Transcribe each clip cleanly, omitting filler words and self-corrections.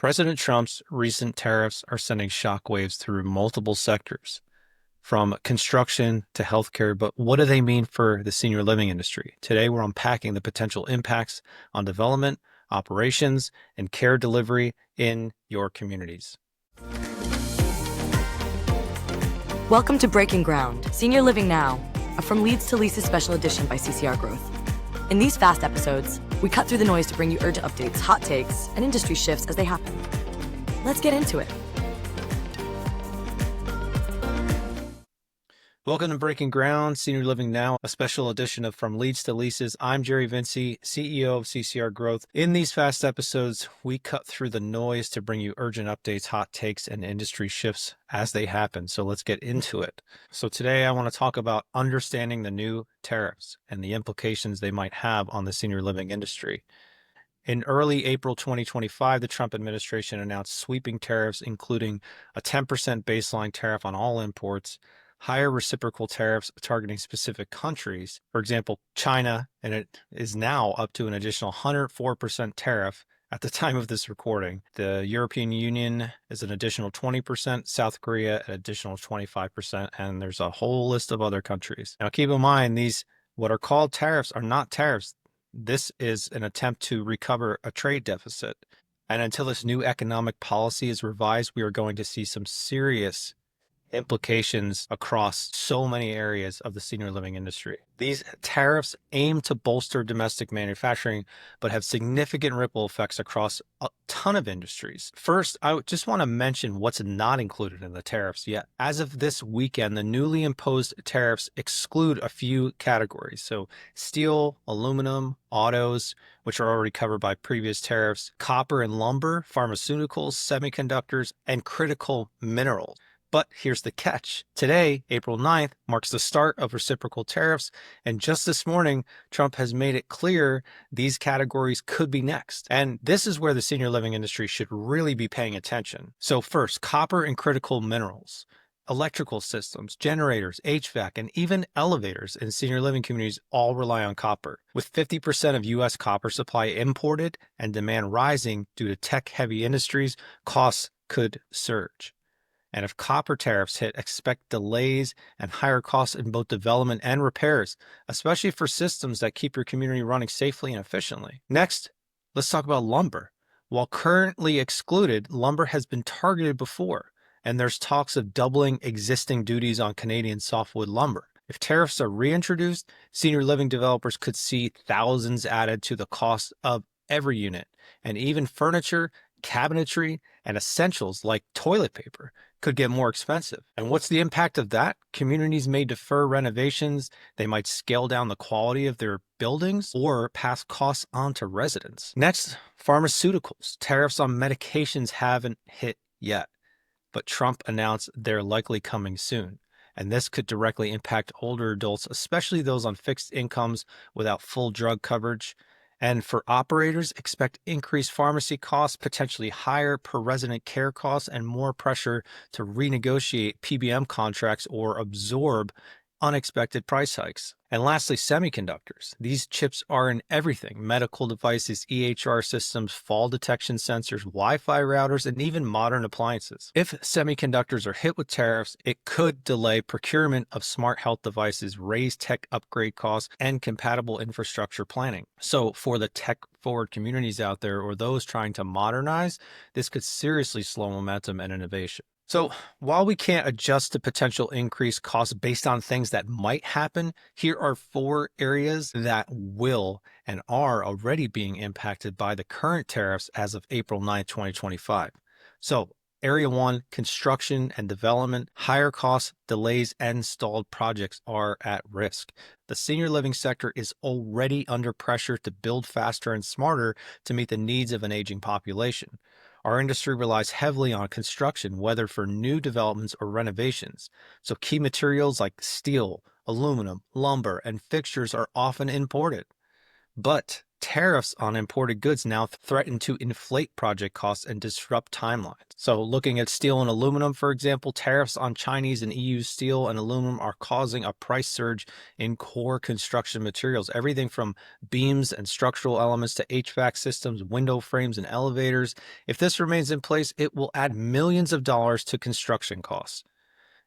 President Trump's recent tariffs are sending shockwaves through multiple sectors, from construction to healthcare. But what do they mean for the senior living industry? Today, we're unpacking the potential impacts on development, operations, and care delivery in your communities. Welcome to Breaking Ground, Senior Living Now, a From Leads to Leases special edition by CCR Growth. In these fast episodes, we cut through the noise to bring you urgent updates, hot takes, and industry shifts as they happen. Let's get into it. Welcome to Breaking Ground, Senior Living Now, a special edition of From Leads to Leases. I'm Vinci, CEO of CCR Growth. In these fast episodes, we cut through the noise to bring you urgent updates, hot takes, and industry shifts as they happen. So let's get into it. So today I want to talk about understanding the new tariffs and the implications they might have on the senior living industry. In early April 2025, the Trump administration announced sweeping tariffs, including a 10% baseline tariff on all imports, higher reciprocal tariffs targeting specific countries, for example, China, and it is now up to an additional 104% tariff at the time of this recording. The European Union is an additional 20%, South Korea an additional 25%, and there's a whole list of other countries. Now keep in mind, these what are called tariffs are not tariffs. This is an attempt to recover a trade deficit. And until this new economic policy is revised, we are going to see some serious implications across so many areas of the senior living industry. These tariffs aim to bolster domestic manufacturing, but have significant ripple effects across a ton of industries. First, I just want to mention what's not included in the tariffs yet. As of this weekend, the newly imposed tariffs exclude a few categories. So steel, aluminum, autos, which are already covered by previous tariffs, copper and lumber, pharmaceuticals, semiconductors, and critical minerals. But here's the catch. Today, April 9th, marks the start of reciprocal tariffs, and just this morning, Trump has made it clear these categories could be next. And this is where the senior living industry should really be paying attention. So first, copper and critical minerals. Electrical systems, generators, HVAC, and even elevators in senior living communities all rely on copper. With 50% of U.S. copper supply imported and demand rising due to tech-heavy industries, costs could surge. And if copper tariffs hit, expect delays and higher costs in both development and repairs, especially for systems that keep your community running safely and efficiently. Next, let's talk about lumber. While currently excluded, lumber has been targeted before, and there's talks of doubling existing duties on Canadian softwood lumber. If tariffs are reintroduced, senior living developers could see thousands added to the cost of every unit, and even furniture, cabinetry, and essentials like toilet paper could get more expensive. And what's the impact of that? Communities may defer renovations, they might scale down the quality of their buildings, or pass costs on to residents. Next, pharmaceuticals. Tariffs on medications haven't hit yet, but Trump announced they're likely coming soon. And this could directly impact older adults, especially those on fixed incomes without full drug coverage. And for operators, expect increased pharmacy costs, potentially higher per resident care costs, and more pressure to renegotiate PBM contracts or absorb unexpected price hikes. And lastly, semiconductors. These chips are in everything: medical devices, EHR systems, fall detection sensors, Wi-Fi routers, and even modern appliances. If semiconductors are hit with tariffs, it could delay procurement of smart health devices, raise tech upgrade costs, and compatible infrastructure planning. So for the tech-forward communities out there or those trying to modernize, this could seriously slow momentum and innovation. So while we can't adjust to potential increased costs based on things that might happen, here are 4 areas that will and are already being impacted by the current tariffs as of April 9, 2025. So Area 1, construction and development, higher costs, delays, and stalled projects are at risk. The senior living sector is already under pressure to build faster and smarter to meet the needs of an aging population. Our industry relies heavily on construction, whether for new developments or renovations. So key materials like steel, aluminum, lumber, and fixtures are often imported. But Tariffs on imported goods now threaten to inflate project costs and disrupt timelines. So looking at steel and aluminum, for example, tariffs on Chinese and EU steel and aluminum are causing a price surge in core construction materials, everything from beams and structural elements to HVAC systems, window frames, and elevators. If this remains in place, it will add millions of dollars to construction costs.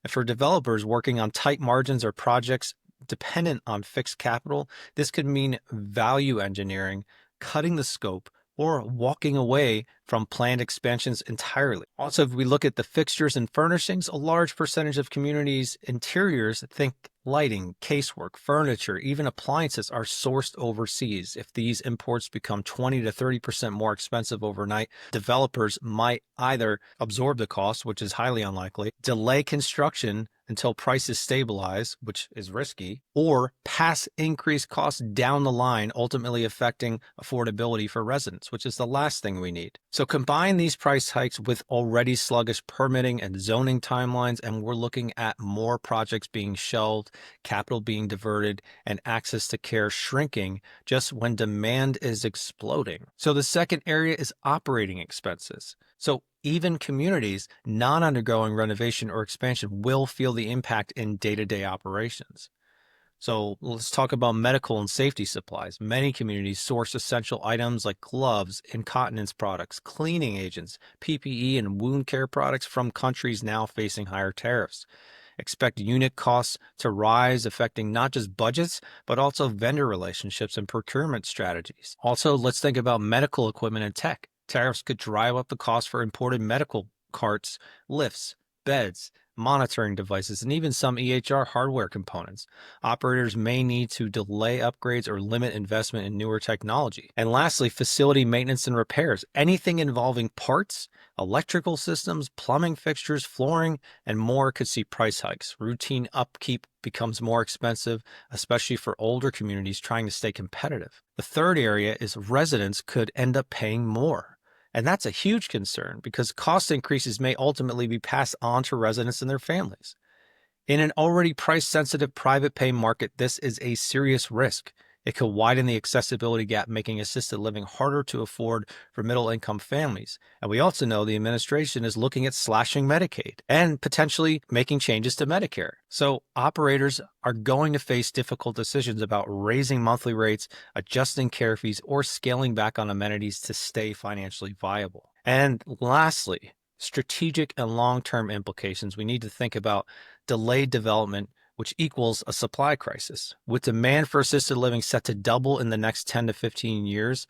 And for developers working on tight margins or projects dependent on fixed capital, this could mean value engineering, cutting the scope, or walking away from planned expansions entirely. Also, if we look at the fixtures and furnishings, a large percentage of communities' interiors, think lighting, casework, furniture, even appliances, are sourced overseas. If these imports become 20 to 30% more expensive overnight, developers might either absorb the cost, which is highly unlikely, delay construction until prices stabilize, which is risky, or pass increased costs down the line, ultimately affecting affordability for residents, which is the last thing we need. So combine these price hikes with already sluggish permitting and zoning timelines, and we're looking at more projects being shelved, capital being diverted, and access to care shrinking just when demand is exploding. So the second area is operating expenses. So even communities not undergoing renovation or expansion will feel the impact in day-to-day operations. So let's talk about medical and safety supplies. Many communities source essential items like gloves, incontinence products, cleaning agents, PPE, and wound care products from countries now facing higher tariffs. Expect unit costs to rise, affecting not just budgets, but also vendor relationships and procurement strategies. Also, let's think about medical equipment and tech. Tariffs could drive up the cost for imported medical carts, lifts, beds, monitoring devices, and even some EHR hardware components. Operators may need to delay upgrades or limit investment in newer technology. And lastly, facility maintenance and repairs. Anything involving parts, electrical systems, plumbing fixtures, flooring, and more could see price hikes. Routine upkeep becomes more expensive, especially for older communities trying to stay competitive. The third area is residents could end up paying more. And that's a huge concern because cost increases may ultimately be passed on to residents and their families. In an already price-sensitive private pay market, this is a serious risk. It could widen the accessibility gap, making assisted living harder to afford for middle-income families. And we also know the administration is looking at slashing Medicaid and potentially making changes to Medicare. So operators are going to face difficult decisions about raising monthly rates, adjusting care fees, or scaling back on amenities to stay financially viable. And lastly, strategic and long-term implications. We need to think about delayed development, which equals a supply crisis. With demand for assisted living set to double in the next 10 to 15 years,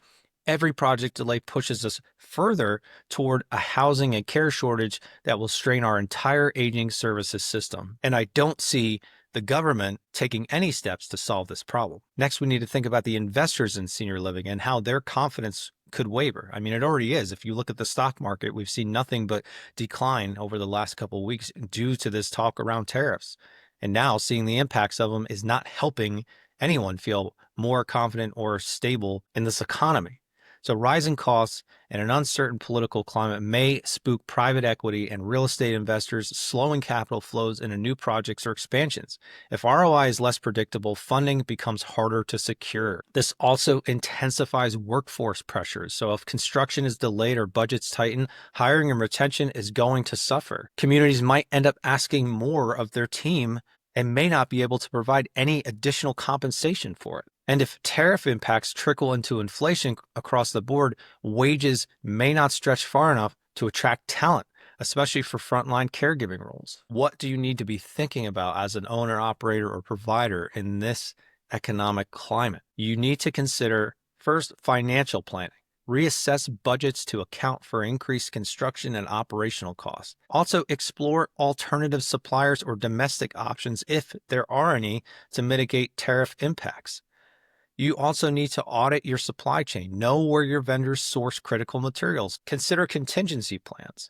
every project delay pushes us further toward a housing and care shortage that will strain our entire aging services system. And I don't see the government taking any steps to solve this problem. Next, we need to think about the investors in senior living and how their confidence could waver. I mean, it already is. If you look at the stock market, we've seen nothing but decline over the last couple of weeks due to this talk around tariffs. And now seeing the impacts of them is not helping anyone feel more confident or stable in this economy. So rising costs and an uncertain political climate may spook private equity and real estate investors, slowing capital flows into new projects or expansions. If ROI is less predictable, funding becomes harder to secure. This also intensifies workforce pressures. So if construction is delayed or budgets tighten, hiring and retention is going to suffer. Communities might end up asking more of their team and may not be able to provide any additional compensation for it. And if tariff impacts trickle into inflation across the board, wages may not stretch far enough to attract talent, especially for frontline caregiving roles. What do you need to be thinking about as an owner, operator, or provider in this economic climate? You need to consider, first, financial planning. Reassess budgets to account for increased construction and operational costs. Also, explore alternative suppliers or domestic options, if there are any, to mitigate tariff impacts. You also need to audit your supply chain. Know where your vendors source critical materials. Consider contingency plans.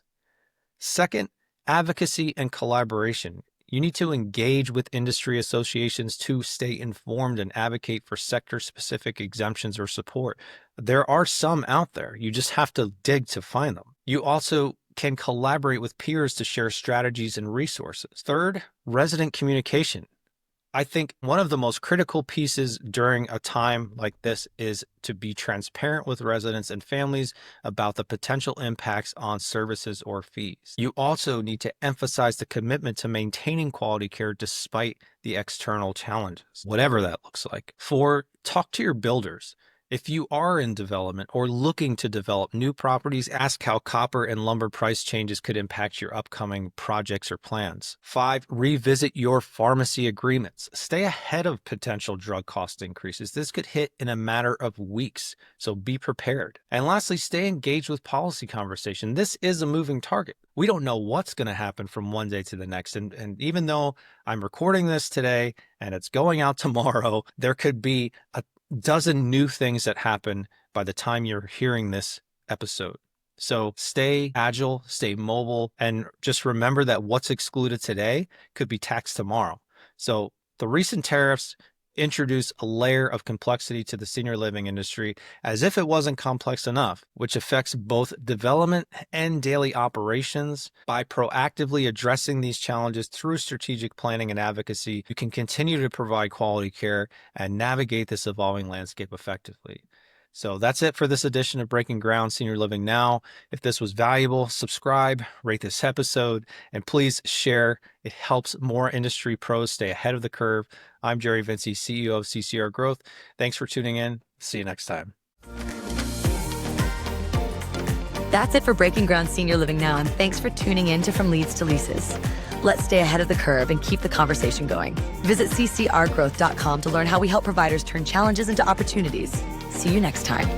Second, advocacy and collaboration. You need to engage with industry associations to stay informed and advocate for sector-specific exemptions or support. There are some out there. You just have to dig to find them. You also can collaborate with peers to share strategies and resources. Third, resident communication. I think one of the most critical pieces during a time like this is to be transparent with residents and families about the potential impacts on services or fees. You also need to emphasize the commitment to maintaining quality care despite the external challenges, whatever that looks like. 4, talk to your builders. If you are in development or looking to develop new properties, ask how copper and lumber price changes could impact your upcoming projects or plans. 5, revisit your pharmacy agreements. Stay ahead of potential drug cost increases. This could hit in a matter of weeks, so be prepared. And lastly, stay engaged with policy conversation. This is a moving target. We don't know what's going to happen from one day to the next. And even though I'm recording this today and it's going out tomorrow, there could be a dozen new things that happen by the time you're hearing this episode. So stay agile, stay mobile, and just remember that what's excluded today could be taxed tomorrow. So the recent tariffs introduce a layer of complexity to the senior living industry as if it wasn't complex enough, which affects both development and daily operations. By proactively addressing these challenges through strategic planning and advocacy, you can continue to provide quality care and navigate this evolving landscape effectively. So that's it for this edition of Breaking Ground Senior Living Now. If this was valuable, subscribe, rate this episode, and please share. It helps more industry pros stay ahead of the curve. I'm Jerry Vinci, CEO of CCR Growth. Thanks for tuning in. See you next time. That's it for Breaking Ground Senior Living Now, and thanks for tuning in to From Leads to Leases. Let's stay ahead of the curve and keep the conversation going. Visit ccrgrowth.com to learn how we help providers turn challenges into opportunities. See you next time.